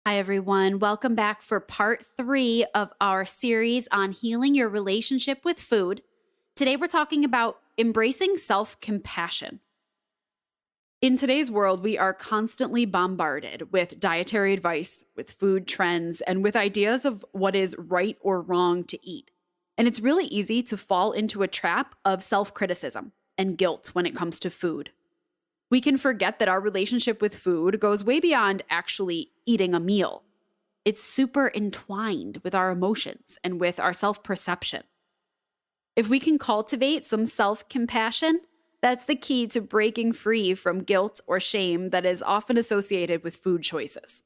Hi, everyone. Welcome back for part 3 of our series on healing your relationship with food. Today, we're talking about embracing self-compassion. In today's world, we are constantly bombarded with dietary advice, with food trends, and with ideas of what is right or wrong to eat. And it's really easy to fall into a trap of self-criticism and guilt when it comes to food. We can forget that our relationship with food goes way beyond actually eating a meal. It's super entwined with our emotions and with our self-perception. If we can cultivate some self-compassion, that's the key to breaking free from guilt or shame that is often associated with food choices.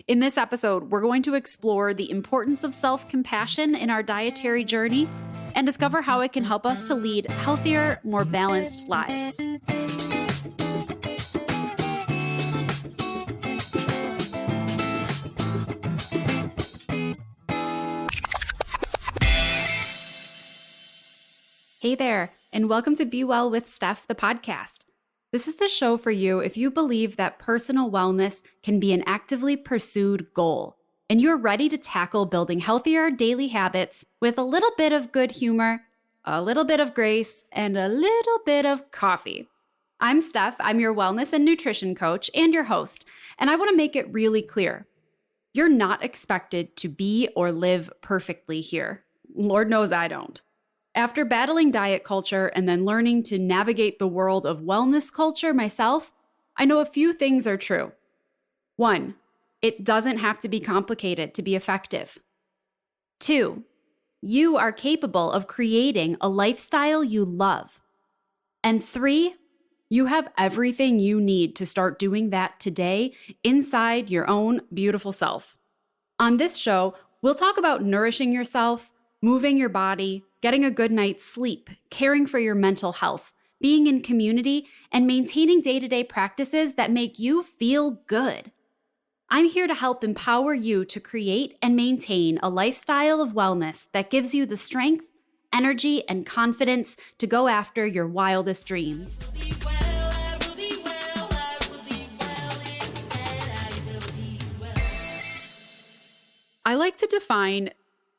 In this episode, we're going to explore the importance of self-compassion in our dietary journey and discover how it can help us to lead healthier, more balanced lives. Hey there, and welcome to Be Well with Steph, the podcast. This is the show for you if you believe that personal wellness can be an actively pursued goal, and you're ready to tackle building healthier daily habits with a little bit of good humor, a little bit of grace, and a little bit of coffee. I'm Steph. I'm your wellness and nutrition coach and your host, and I want to make it really clear. You're not expected to be or live perfectly here. Lord knows I don't. After battling diet culture and then learning to navigate the world of wellness culture myself, I know a few things are true. 1, it doesn't have to be complicated to be effective. 2, you are capable of creating a lifestyle you love. And 3, you have everything you need to start doing that today inside your own beautiful self. On this show, we'll talk about nourishing yourself, moving your body, getting a good night's sleep, caring for your mental health, being in community, and maintaining day-to-day practices that make you feel good. I'm here to help empower you to create and maintain a lifestyle of wellness that gives you the strength, energy, and confidence to go after your wildest dreams. I like to define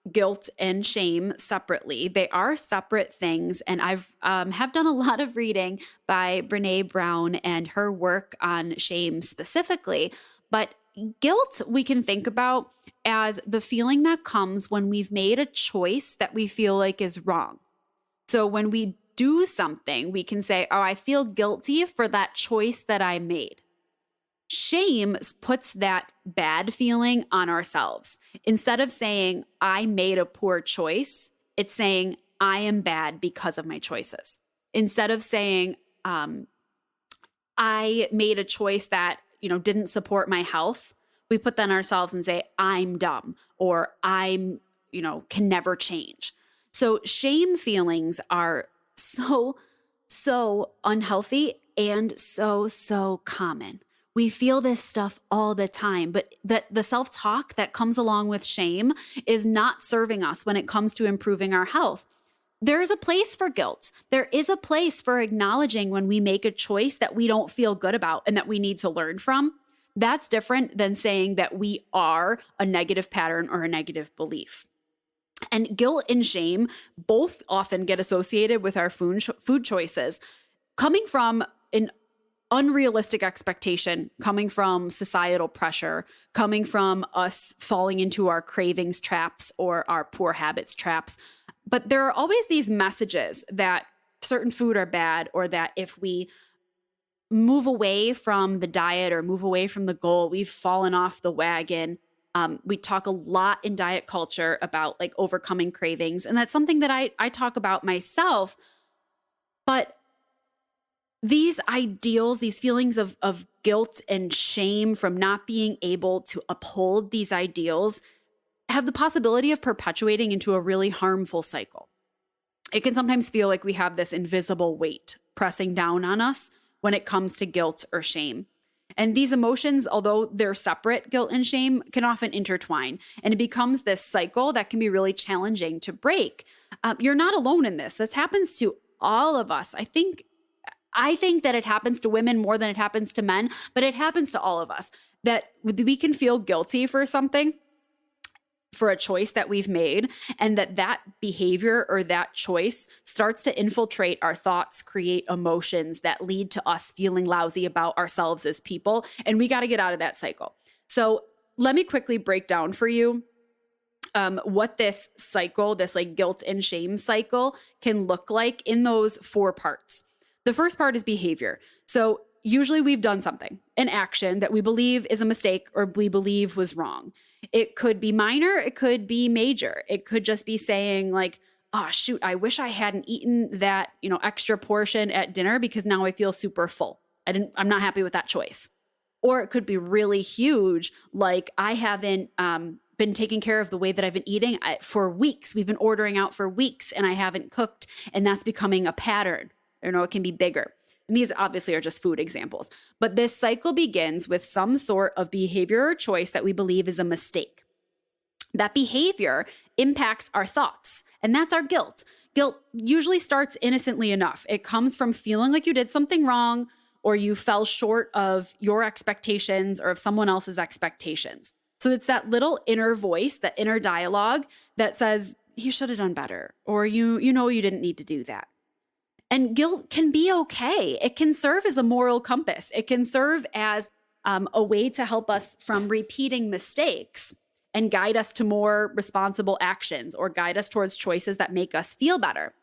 guilt and shame separately. They are separate things, and I've have done a lot of reading by Brené Brown and her work on shame specifically. But guilt we can think about as the feeling that comes when we've made a choice that we feel like is wrong. So when we do something, we can say, "Oh, I feel guilty for that choice that I made." Shame puts that bad feeling on ourselves. Instead of saying, I made a poor choice, it's saying, I am bad because of my choices. Instead of saying, I made a choice that, didn't support my health, we put that on ourselves and say, I'm dumb, or I'm, can never change. So shame feelings are so unhealthy and so common. We feel this stuff all the time, but the self-talk that comes along with shame is not serving us when it comes to improving our health. There is a place for guilt. There is a place for acknowledging when we make a choice that we don't feel good about and that we need to learn from. That's different than saying that we are a negative pattern or a negative belief. And guilt and shame both often get associated with our food choices, coming from an unrealistic expectation, coming from societal pressure, coming from us falling into our cravings traps or our poor habits traps. But there are always these messages that certain food are bad, or that if we move away from the diet or move away from the goal, we've fallen off the wagon. We talk a lot in diet culture about like overcoming cravings. And that's something that I talk about myself. But these ideals, these feelings of guilt and shame from not being able to uphold these ideals have the possibility of perpetuating into a really harmful cycle. It can sometimes feel like we have this invisible weight pressing down on us when it comes to guilt or shame. And these emotions, although they're separate, guilt and shame, can often intertwine. And it becomes this cycle that can be really challenging to break. You're not alone in this. This happens to all of us. I think I think that it happens to women more than it happens to men, but it happens to all of us, that we can feel guilty for something, for a choice that we've made, and that behavior or that choice starts to infiltrate our thoughts, create emotions that lead to us feeling lousy about ourselves as people. And we got to get out of that cycle. So let me quickly break down for you what this cycle, this like guilt and shame cycle, can look like in those 4 parts. The first part is behavior. So usually we've done something, an action that we believe is a mistake or we believe was wrong. It could be minor, it could be major. It could just be saying like, oh shoot, I wish I hadn't eaten that, extra portion at dinner because now I feel super full. I'm not happy with that choice. Or it could be really huge, like I haven't been taking care of the way that I've been eating for weeks. We've been ordering out for weeks and I haven't cooked, and that's becoming a pattern. It can be bigger. And these obviously are just food examples. But this cycle begins with some sort of behavior or choice that we believe is a mistake. That behavior impacts our thoughts, and that's our guilt. Guilt usually starts innocently enough. It comes from feeling like you did something wrong, or you fell short of your expectations or of someone else's expectations. So it's that little inner voice, that inner dialogue that says, you should have done better, or you didn't need to do that. And guilt can be okay. It can serve as a moral compass. It can serve as a way to help us from repeating mistakes and guide us to more responsible actions or guide us towards choices that make us feel better.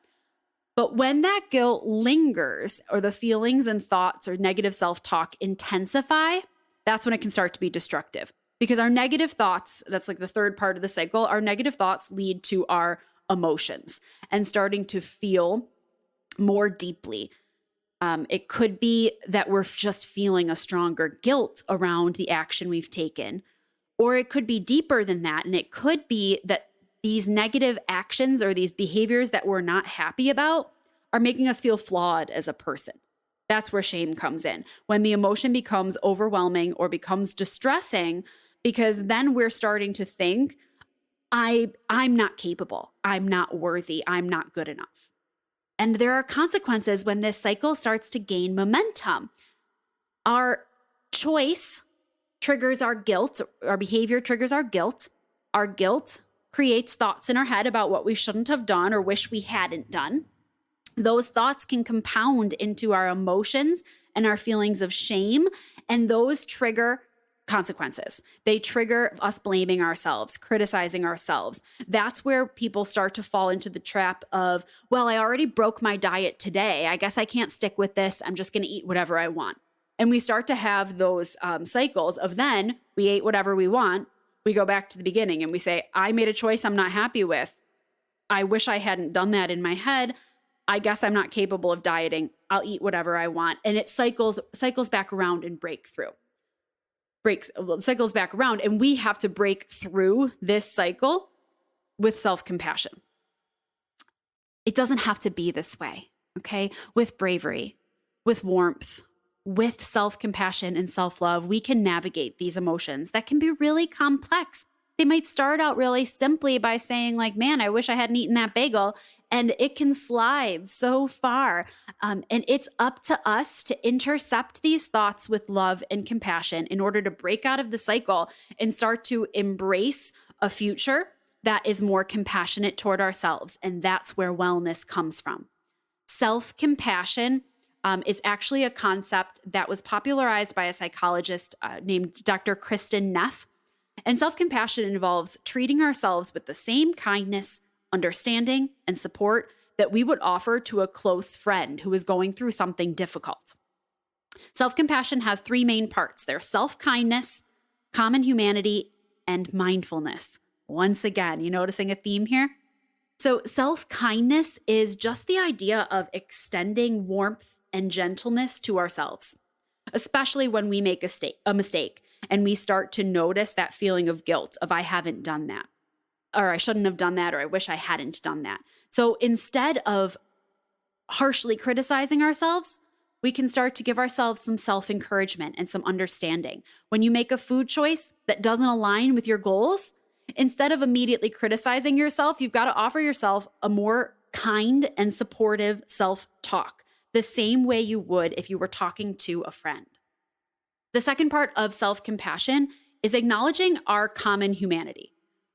But when that guilt lingers, or the feelings and thoughts or negative self-talk intensify, that's when it can start to be destructive. Because our negative thoughts, that's like the third part of the cycle, our negative thoughts lead to our emotions and starting to feel more deeply. It could be that we're just feeling a stronger guilt around the action we've taken, or it could be deeper than that. And it could be that these negative actions or these behaviors that we're not happy about are making us feel flawed as a person. That's where shame comes in. When the emotion becomes overwhelming or becomes distressing, because then we're starting to think, I'm not capable, I'm not worthy, I'm not good enough. And there are consequences when this cycle starts to gain momentum. Our choice triggers our guilt, our behavior triggers our guilt. Our guilt creates thoughts in our head about what we shouldn't have done or wish we hadn't done. Those thoughts can compound into our emotions and our feelings of shame, and those trigger consequences. They trigger us blaming ourselves, criticizing ourselves. That's where people start to fall into the trap of, well, I already broke my diet today. I guess I can't stick with this. I'm just going to eat whatever I want. And we start to have those cycles of then we ate whatever we want. We go back to the beginning and we say, I made a choice I'm not happy with. I wish I hadn't done that in my head. I guess I'm not capable of dieting. I'll eat whatever I want. And it cycles back around and cycles back around, and we have to break through this cycle with self-compassion. It doesn't have to be this way, okay? With bravery, with warmth, with self-compassion and self-love, we can navigate these emotions that can be really complex. They might start out really simply by saying like, man, I wish I hadn't eaten that bagel. And it can slide so far. And it's up to us to intercept these thoughts with love and compassion in order to break out of the cycle and start to embrace a future that is more compassionate toward ourselves. And that's where wellness comes from. Self-compassion is actually a concept that was popularized by a psychologist named Dr. Kristen Neff. And self-compassion involves treating ourselves with the same kindness, understanding, and support that we would offer to a close friend who is going through something difficult. Self-compassion has 3 main parts. There's self-kindness, common humanity, and mindfulness. Once again, you noticing a theme here? So self-kindness is just the idea of extending warmth and gentleness to ourselves, especially when we make a mistake and we start to notice that feeling of guilt of I haven't done that, or I shouldn't have done that, or I wish I hadn't done that. So instead of harshly criticizing ourselves, we can start to give ourselves some self-encouragement and some understanding. When you make a food choice that doesn't align with your goals, instead of immediately criticizing yourself, you've got to offer yourself a more kind and supportive self-talk the same way you would if you were talking to a friend. The second part of self-compassion is acknowledging our common humanity,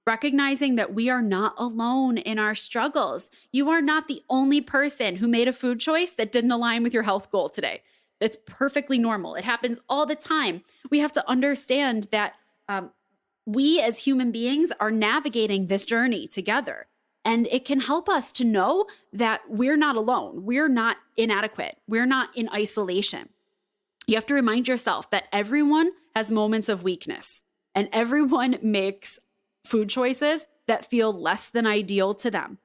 recognizing that we are not alone in our struggles. You are not the only person who made a food choice that didn't align with your health goal today. That's perfectly normal. It happens all the time. We have to understand that we as human beings are navigating this journey together. And it can help us to know that we're not alone. We're not inadequate. We're not in isolation. You have to remind yourself that everyone has moments of weakness and everyone makes food choices that feel less than ideal to them.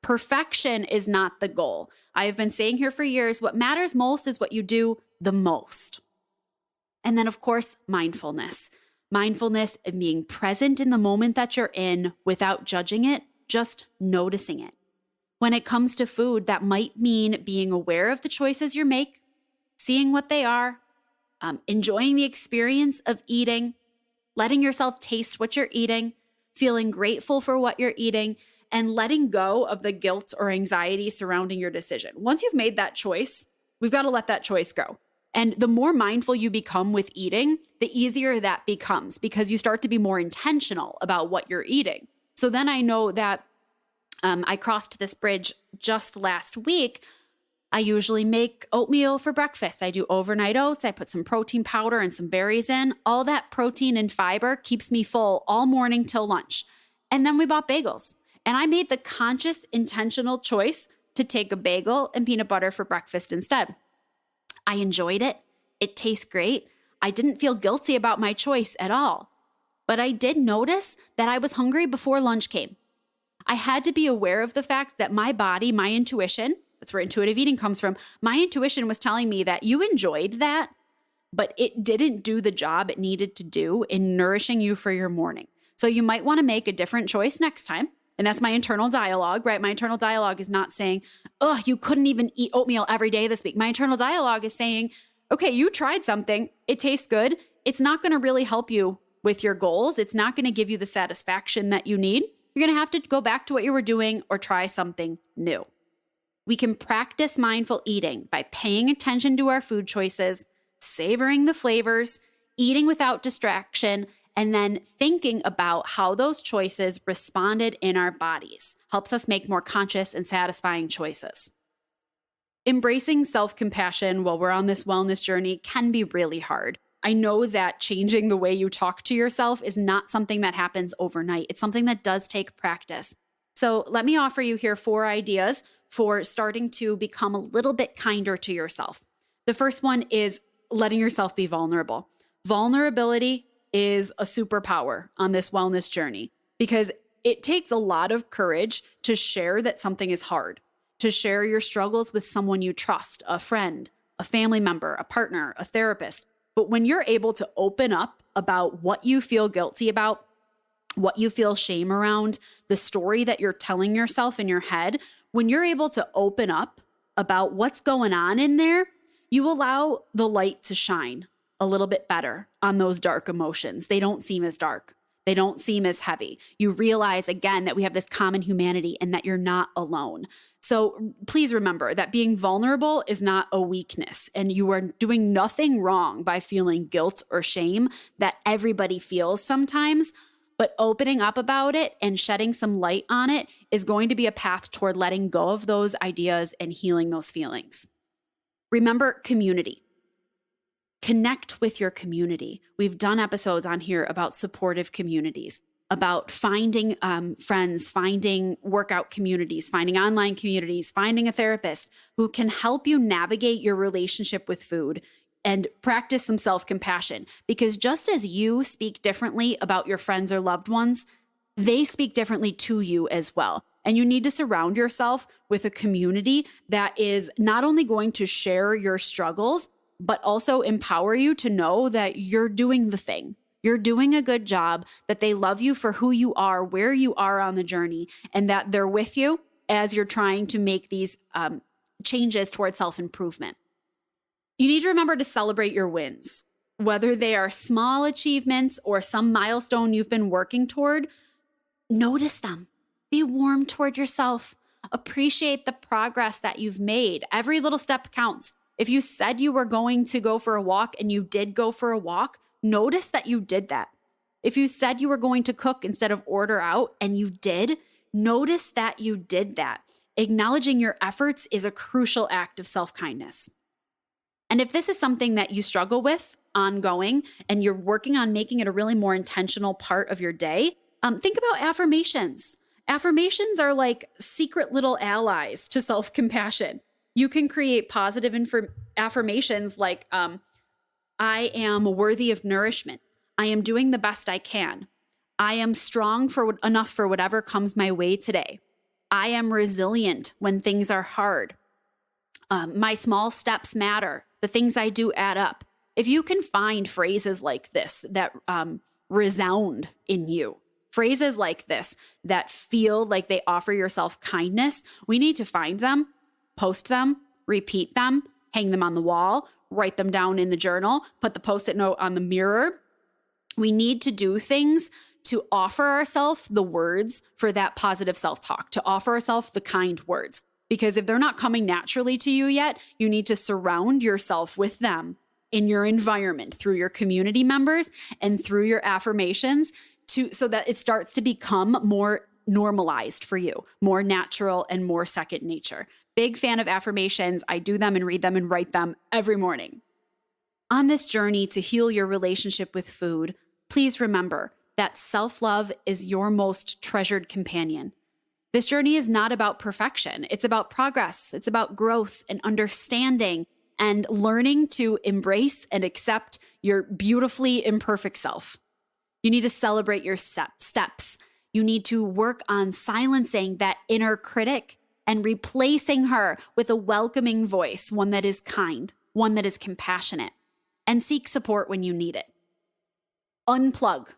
Perfection is not the goal. I have been saying here for years, what matters most is what you do the most. And then, of course, mindfulness. Mindfulness and being present in the moment that you're in without judging it, just noticing it. When it comes to food, that might mean being aware of the choices you make, seeing what they are, enjoying the experience of eating, letting yourself taste what you're eating, feeling grateful for what you're eating, and letting go of the guilt or anxiety surrounding your decision. Once you've made that choice, we've got to let that choice go. And the more mindful you become with eating, the easier that becomes because you start to be more intentional about what you're eating. So then I know that I crossed this bridge just last week. I usually make oatmeal for breakfast. I do overnight oats. I put some protein powder and some berries in. All that protein and fiber keeps me full all morning till lunch. And then we bought bagels. And I made the conscious, intentional choice to take a bagel and peanut butter for breakfast instead. I enjoyed it. It tastes great. I didn't feel guilty about my choice at all. But I did notice that I was hungry before lunch came. I had to be aware of the fact that my body, my intuition, that's where intuitive eating comes from, my intuition was telling me that you enjoyed that, but it didn't do the job it needed to do in nourishing you for your morning. So you might want to make a different choice next time. And that's my internal dialogue, right? My internal dialogue is not saying, oh, you couldn't even eat oatmeal every day this week. My internal dialogue is saying, okay, you tried something. It tastes good. It's not going to really help you with your goals. It's not going to give you the satisfaction that you need. You're going to have to go back to what you were doing or try something new. We can practice mindful eating by paying attention to our food choices, savoring the flavors, eating without distraction, and then thinking about how those choices responded in our bodies. Helps us make more conscious and satisfying choices. Embracing self-compassion while we're on this wellness journey can be really hard. I know that changing the way you talk to yourself is not something that happens overnight. It's something that does take practice. So let me offer you here 4 ideas for starting to become a little bit kinder to yourself. The first one is letting yourself be vulnerable. Vulnerability is a superpower on this wellness journey because it takes a lot of courage to share that something is hard, to share your struggles with someone you trust, a friend, a family member, a partner, a therapist. But when you're able to open up about what you feel guilty about, what you feel shame around, the story that you're telling yourself in your head, when you're able to open up about what's going on in there, you allow the light to shine a little bit better on those dark emotions. They don't seem as dark. They don't seem as heavy. You realize again that we have this common humanity and that you're not alone. So please remember that being vulnerable is not a weakness and you are doing nothing wrong by feeling guilt or shame that everybody feels sometimes. But opening up about it and shedding some light on it is going to be a path toward letting go of those ideas and healing those feelings. Remember community. Connect with your community. We've done episodes on here about supportive communities, about finding friends, finding workout communities, finding online communities, finding a therapist who can help you navigate your relationship with food and practice some self-compassion. Because just as you speak differently about your friends or loved ones, they speak differently to you as well. And you need to surround yourself with a community that is not only going to share your struggles, but also empower you to know that you're doing the thing. You're doing a good job, that they love you for who you are, where you are on the journey, and that they're with you as you're trying to make these changes towards self-improvement. You need to remember to celebrate your wins, whether they are small achievements or some milestone you've been working toward. Notice them. Be warm toward yourself. Appreciate the progress that you've made. Every little step counts. If you said you were going to go for a walk and you did go for a walk, notice that you did that. If you said you were going to cook instead of order out and you did, notice that you did that. Acknowledging your efforts is a crucial act of self-kindness. And if this is something that you struggle with ongoing and you're working on making it a really more intentional part of your day, think about affirmations. Affirmations are like secret little allies to self-compassion. You can create positive affirmations like, I am worthy of nourishment. I am doing the best I can. I am strong enough for whatever comes my way today. I am resilient when things are hard. My small steps matter. The things I do add up. If you can find phrases like this that resound in you, phrases like this that feel like they offer yourself kindness, we need to find them, post them, repeat them, hang them on the wall, write them down in the journal, put the Post-it note on the mirror. We need to do things to offer ourselves the words for that positive self-talk, to offer ourselves the kind words. Because if they're not coming naturally to you yet, you need to surround yourself with them in your environment through your community members and through your affirmations so that it starts to become more normalized for you, more natural and more second nature. Big fan of affirmations. I do them and read them and write them every morning. On this journey to heal your relationship with food, please remember that self-love is your most treasured companion. This journey is not about perfection. It's about progress. It's about growth and understanding and learning to embrace and accept your beautifully imperfect self. You need to celebrate your steps. You need to work on silencing that inner critic and replacing her with a welcoming voice, one that is kind, one that is compassionate, and seek support when you need it. Unplug,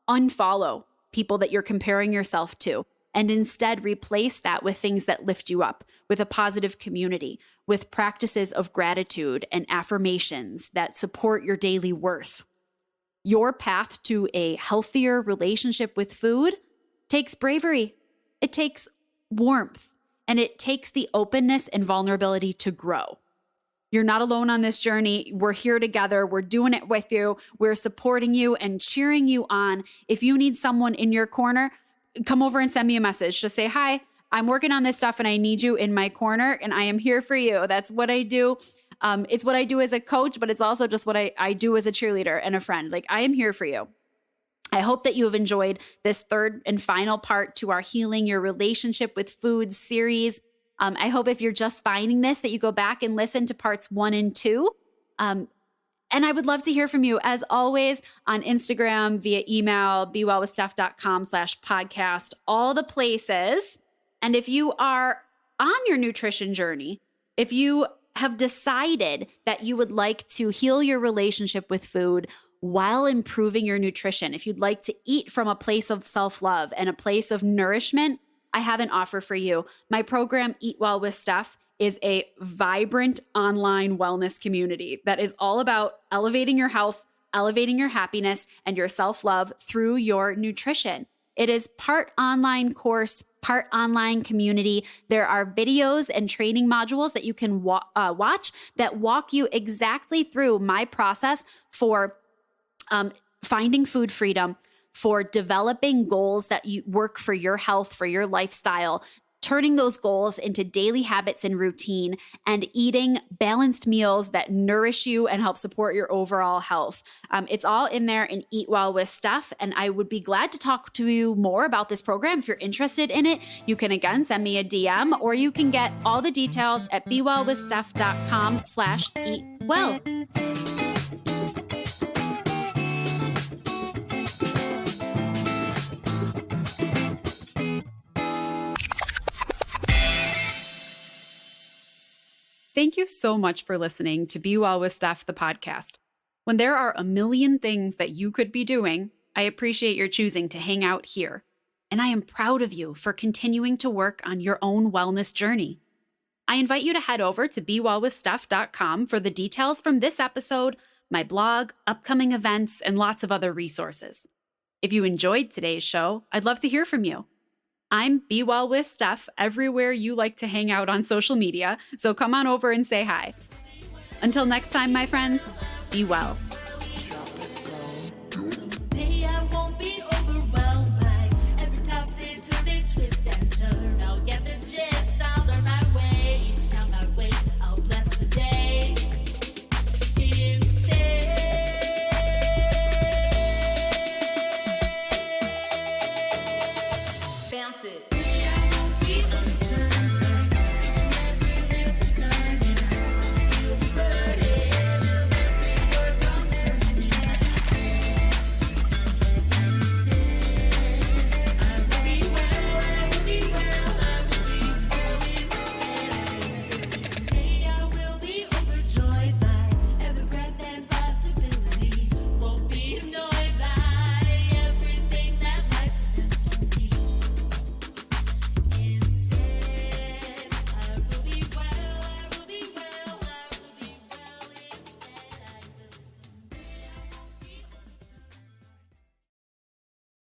unfollow people that you're comparing yourself to, and instead replace that with things that lift you up, with a positive community, with practices of gratitude and affirmations that support your daily worth. Your path to a healthier relationship with food takes bravery. It takes warmth, and it takes the openness and vulnerability to grow. You're not alone on this journey. We're here together. We're doing it with you. We're supporting you and cheering you on. If you need someone in your corner, come over and send me a message. Just say, hi, I'm working on this stuff and I need you in my corner and I am here for you. That's what I do. It's what I do as a coach, but it's also just what I do as a cheerleader and a friend. Like, I am here for you. I hope that you have enjoyed this third and final part to our Healing Your Relationship with Food series. I hope if you're just finding this that you go back and listen to parts 1 and 2. And I would love to hear from you, as always, on Instagram, via email, bewellwithsteph.com/podcast, all the places. And if you are on your nutrition journey, if you have decided that you would like to heal your relationship with food while improving your nutrition, if you'd like to eat from a place of self-love and a place of nourishment, I have an offer for you. My program, Eat Well with Steph, is a vibrant online wellness community that is all about elevating your health, elevating your happiness, and your self-love through your nutrition. It is part online course, part online community. There are videos and training modules that you can watch that walk you exactly through my process for finding food freedom, for developing goals that you work for your health, for your lifestyle, turning those goals into daily habits and routine, and eating balanced meals that nourish you and help support your overall health. It's all in there in Eat Well with Steph, and I would be glad to talk to you more about this program. If you're interested in it, you can again send me a DM, or you can get all the details at bewellwithsteph.com/eatwell. Thank you so much for listening to Be Well with Steph, the podcast. When there are a million things that you could be doing, I appreciate your choosing to hang out here. And I am proud of you for continuing to work on your own wellness journey. I invite you to head over to bewellwithsteph.com for the details from this episode, my blog, upcoming events, and lots of other resources. If you enjoyed today's show, I'd love to hear from you. I'm Be Well with Steph everywhere you like to hang out on social media, so come on over and say hi. Until next time, my friends, be well.